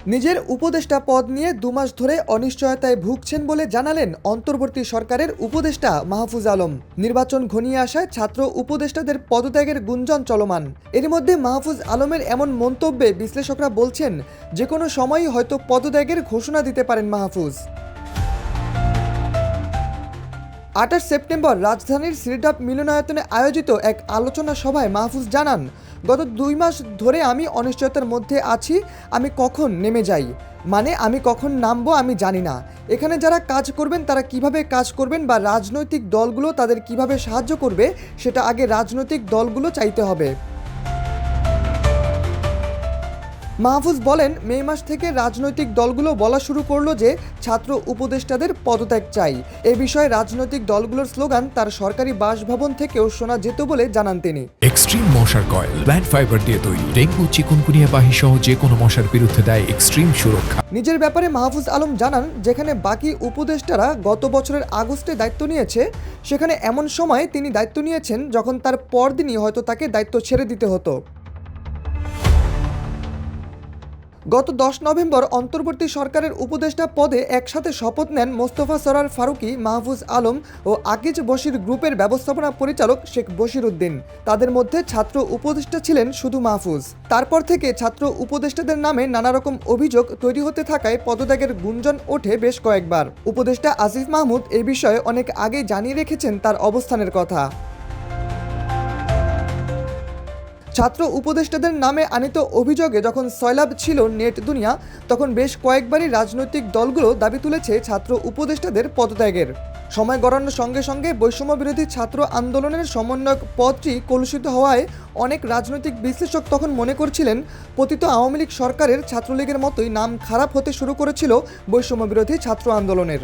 নিজের উপদেষ্টা পদ নিয়ে 2 মাস ধরে অনিশ্চয়তায় ভুগছেন বলে জানালেন অন্তর্বর্তী সরকারের উপদেষ্টা মাহফুজ আলম। নির্বাচন ঘনিয়ে আসায় ছাত্র উপদেষ্টাদের পদত্যাগের গুঞ্জন চলমান। এর মধ্যে মাহফুজ আলমের এমন মন্তব্যে বিশ্লেষকরা বলছেন, যে কোনো সময়ই হয়তো পদত্যাগের ঘোষণা দিতে পারেন মাহফুজ। 28 সেপ্টেম্বর রাজধানীর সিরডাপ মিলনায়তনে আয়োজিত এক আলোচনা সভায় মাহফুজ জানান, গত 2 মাস ধরে আমি অনিশ্চয়তার মধ্যে আছি। আমি কখন নেমে যাই, মানে আমি কখন নামবো আমি জানি না। এখানে যারা কাজ করবেন তারা কিভাবে কাজ করবেন বা রাজনৈতিক দলগুলো তাদের কিভাবে সাহায্য করবে, সেটা আগে রাজনৈতিক দলগুলো চাইতে হবে। মাহফুজ বলেন, মে মাস থেকে রাজনৈতিক দলগুলো বলা শুরু করলো যে ছাত্র উপদেষ্টাদের পদত্যাগ চাই। এ বিষয়ে রাজনৈতিক দলগুলোর স্লোগান তার সরকারি বাসভবন থেকেও শোনা যেত বলে জানান তিনি। এক্সট্রিম মশার কয়েল প্ল্যান্ট ফাইবার দিয়ে তৈরি, ডেঙ্গু চিকুনগুনিয়া বাহি সহ যে কোনো মশার বিরুদ্ধে দেয় এক্সট্রিম সুরক্ষা। নিজের ব্যাপারে মাহফুজ আলম জানান, যেখানে বাকি উপদেষ্টারা গত বছরের আগস্টে দায়িত্ব নিয়েছে, সেখানে এমন সময় তিনি দায়িত্ব নিয়েছেন যখন তার পরদিনই হয়তো তাকে দায়িত্ব ছেড়ে দিতে হতো। গত 10 নভেম্বর অন্তর্বর্তী সরকারের উপদেষ্টা পদে একসাথে শপথ নেন মোস্তফা সরোয়ার ফারুকী, মাহফুজ আলম ও আকিজ বশির গ্রুপের ব্যবস্থাপনা পরিচালক শেখ বশির উদ্দিন। তাদের মধ্যে ছাত্র উপদেষ্টা ছিলেন শুধু মাহফুজ। তারপর থেকে ছাত্র উপদেষ্টাদের নামে নানা রকম অভিযোগ তৈরি হতে থাকায় পদত্যাগের গুঞ্জন ওঠে বেশ কয়েকবার। উপদেষ্টা আসিফ মাহমুদ এই বিষয়ে অনেক আগেই জানিয়ে রেখেছেন তার অবস্থানের কথা। ছাত্র উপদেষ্টাদের নামে আনিত অভিযোগে যখন সয়লাব ছিল নেট দুনিয়া, তখন বেশ কয়েকবারই রাজনৈতিক দলগুলো দাবি তুলেছে ছাত্র উপদেষ্টাদের পদত্যাগের। সময় গড়ানোর সঙ্গে সঙ্গে বৈষম্য বিরোধী ছাত্র আন্দোলনের সমন্বয়ক পদটি কলুষিত হওয়ায় অনেক রাজনৈতিক বিশ্লেষক তখন মনে করছিলেন, পতিত আওয়ামী লীগ সরকারের ছাত্রলীগের মতোই নাম খারাপ হতে শুরু করেছিল বৈষম্য বিরোধী ছাত্র আন্দোলনের।